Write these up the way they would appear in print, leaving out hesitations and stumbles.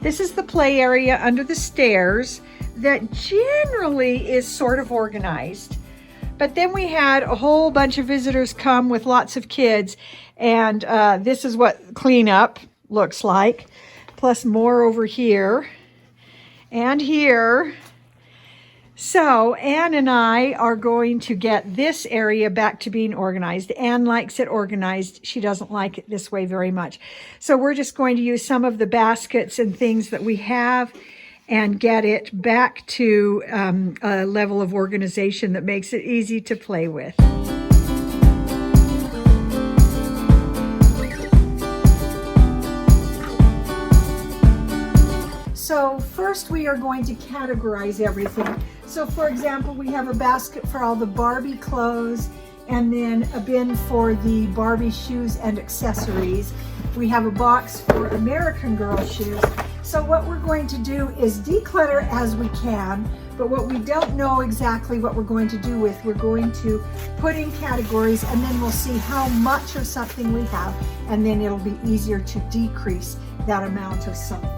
This is the play area under the stairs that generally is sort of organized. But then we had a whole bunch of visitors come with lots of kids, and this is what cleanup looks like, plus more over here and here. So Anne and I are going to get this area back to being organized. Anne likes it organized. She doesn't like it this way very much. So we're just going to use some of the baskets and things that we have and get it back to a level of organization that makes it easy to play with. So first we are going to categorize everything. So for example, we have a basket for all the Barbie clothes and then a bin for the Barbie shoes and accessories. We have a box for American Girl shoes. So what we're going to do is declutter as we can, but what we don't know exactly what we're going to do with, we're going to put in categories and then we'll see how much of something we have, and then it'll be easier to decrease that amount of something.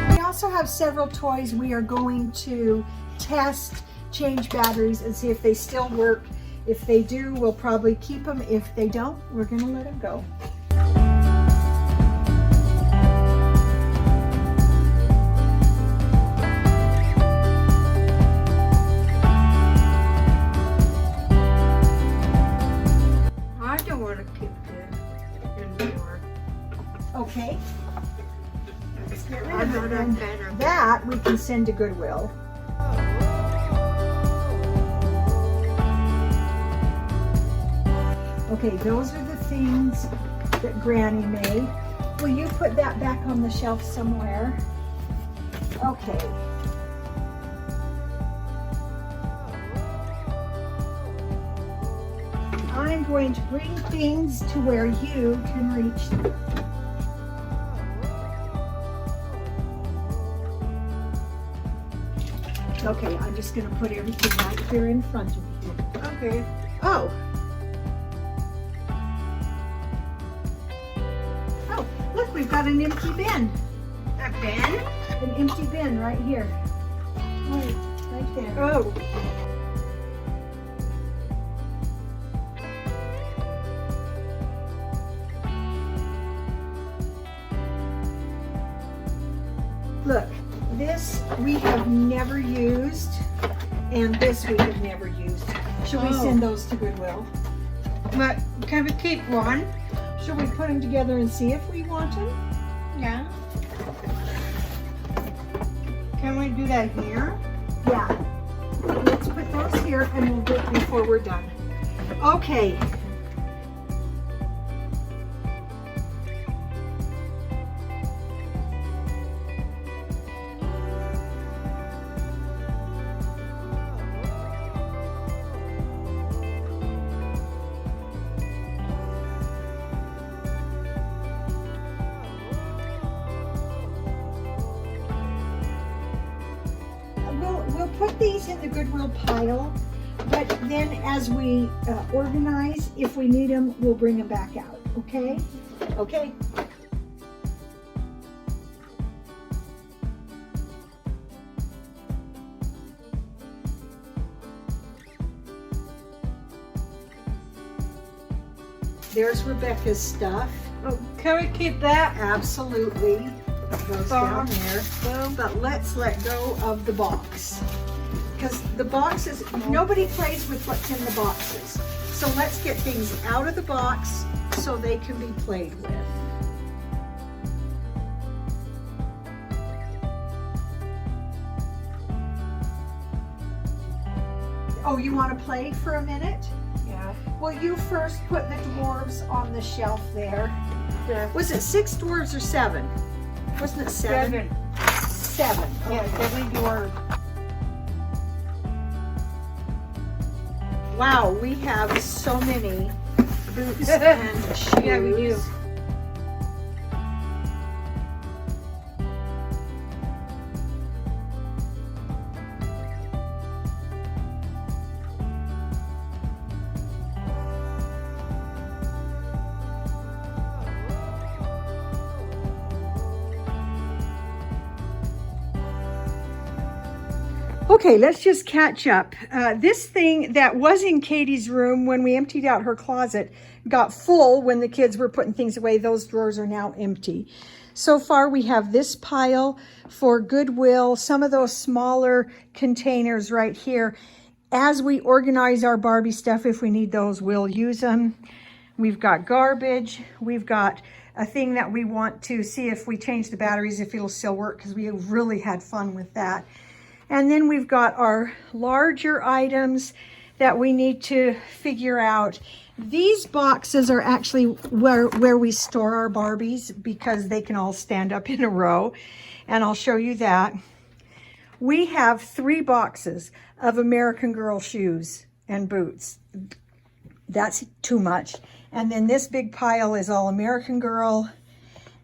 We also have several toys we are going to test, change batteries, and see if they still work. If they do, we'll probably keep them. If they don't, we're going to let them go. I don't want to keep it anymore. Okay. Let's get rid I'm of not it. that we can send to Goodwill. Okay, those are the things that Granny made. Will you put that back on the shelf somewhere? Okay. I'm going to bring things to where you can reach them. Okay, I'm just going to put everything right here in front of you. Okay. Oh. Oh, look, we've got an empty bin. A bin? An empty bin right here. Right there. Oh. Look, this we have never used, and this we have never used. Should we send those to Goodwill? But can we keep one? Should we put them together and see if we want them? Yeah. Can we do that here? Yeah. Let's put those here and we'll do it before we're done. Okay. We'll put these in the Goodwill pile, but then as we organize, if we need them, we'll bring them back out, okay? Okay. There's Rebecca's stuff. Oh, can we keep that? Absolutely. Goes down there. But let's let go of the box. Because the boxes, nobody plays with what's in the boxes. So let's get things out of the box so they can be played with. Oh, you want to play for a minute? Yeah. Well, you first put the dwarves on the shelf there. Yeah. Was it 6 dwarves or 7? Wasn't it 7? 7. Yeah, Okay. 7 dwarves. Wow, we have so many boots and shoes. Yeah, we do. Okay, let's just catch up. This thing that was in Katie's room when we emptied out her closet got full when the kids were putting things away. Those drawers are now empty. So far, we have this pile for Goodwill, some of those smaller containers right here. As we organize our Barbie stuff, if we need those, we'll use them. We've got garbage. We've got a thing that we want to see if we change the batteries, if it'll still work, because we really had fun with that. And then we've got our larger items that we need to figure out. These boxes are actually where we store our Barbies because they can all stand up in a row. And I'll show you that. We have 3 boxes of American Girl shoes and boots. That's too much. And then this big pile is all American Girl.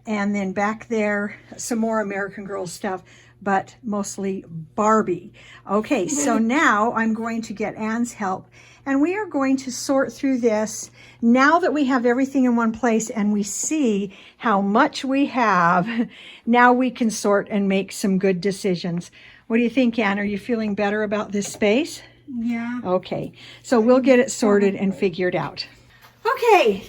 And then back there, some more American Girl stuff, but mostly Barbie. Okay, so now I'm going to get Anne's help, and we are going to sort through this now that we have everything in one place and we see how much we have. Now we can sort and make some good decisions. What do you think, Anne? Are you feeling better about this space? Yeah. Okay, so we'll get it sorted and figured out. Okay,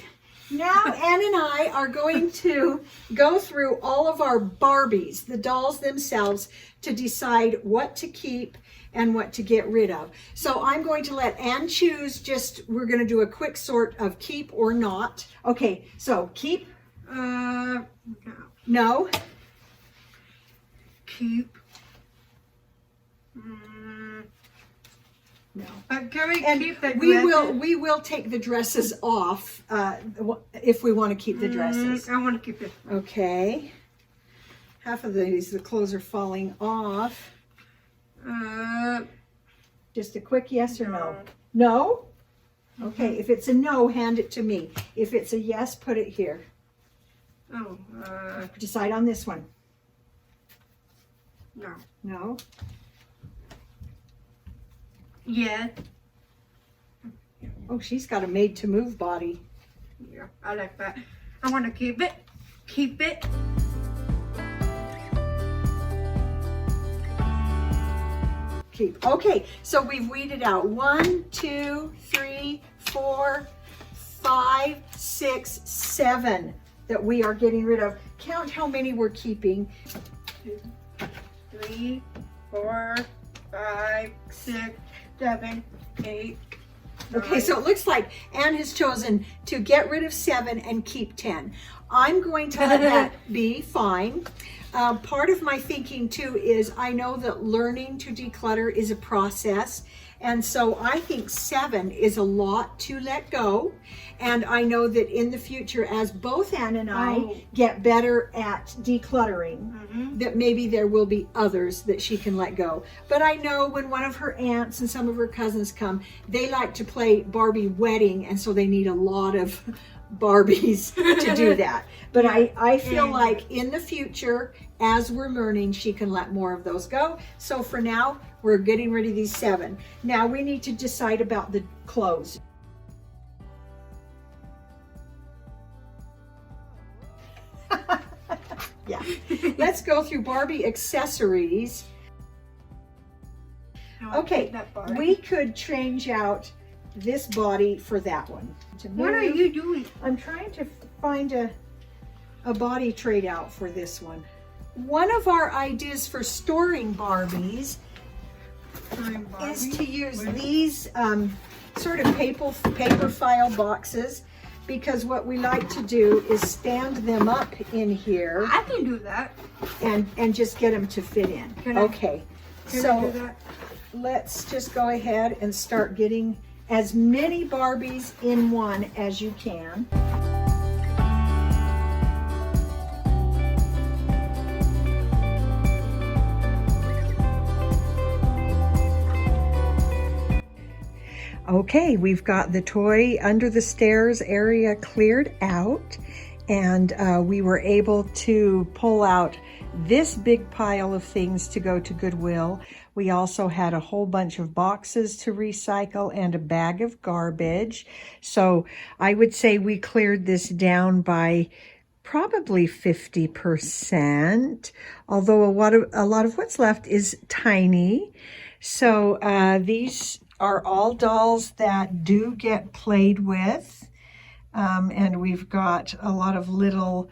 now Anne and I are going to go through all of our Barbies, the dolls themselves, to decide what to keep and what to get rid of. So I'm going to let Anne choose. We're going to do a quick sort of keep or not. Okay, so keep. No. Keep. No. Can we keep the We will take the dresses off if we want to keep the dresses. I want to keep it. Okay. Half of the clothes are falling off. Just a quick yes or no. No? Okay, if it's a no, hand it to me. If it's a yes, put it here. Oh, decide on this one. no. No? Yeah. Oh, she's got a made-to-move body. Yeah, I like that. I want to keep it. Keep it. Keep. Okay, so we've weeded out 1, 2, 3, 4, 5, 6, 7 that we are getting rid of. Count how many we're keeping. 2, 3, 4, 5, 6, 7, 8. Okay, so it looks like Anne has chosen to get rid of 7 and keep 10. I'm going to let that be fine. Part of my thinking too is I know that learning to declutter is a process. And so I think 7 is a lot to let go. And I know that in the future, as both Anne and I get better at decluttering, that maybe there will be others that she can let go. But I know when one of her aunts and some of her cousins come, they like to play Barbie wedding. And so they need a lot of Barbies to do that. But I feel like in the future, as we're learning, she can let more of those go. So for now, we're getting rid of these 7. Now we need to decide about the clothes. Yeah. Let's go through Barbie accessories. Okay, we could change out this body for that one. What are you doing? I'm trying to find a body trade out for this one. One of our ideas for storing Barbies is to use these sort of paper file boxes, because what we like to do is stand them up in here. I can do that. And just get them to fit in. Can I do that? Let's just go ahead and start getting as many Barbies in one as you can. Okay, we've got the toy under the stairs area cleared out, and we were able to pull out this big pile of things to go to Goodwill. We also had a whole bunch of boxes to recycle and a bag of garbage. So I would say we cleared this down by probably 50%, although a lot of what's left is tiny. So these are all dolls that do get played with. And we've got a lot of little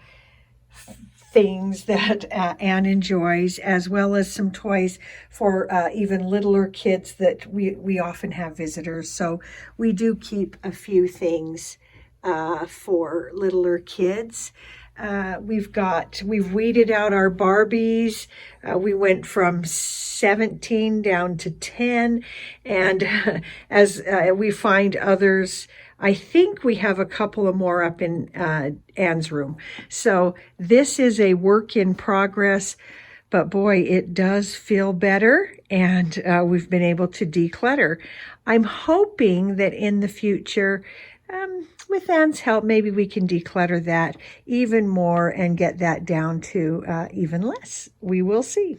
things that Anne enjoys, as well as some toys for even littler kids that we often have visitors. So we do keep a few things for littler kids. We've weeded out our Barbies. We went from 17 down to 10, and as we find others, I think we have a couple of more up in Anne's room. So this is a work in progress, but boy, it does feel better, and we've been able to declutter. I'm hoping that in the future, with Anne's help, maybe we can declutter that even more and get that down to even less. We will see.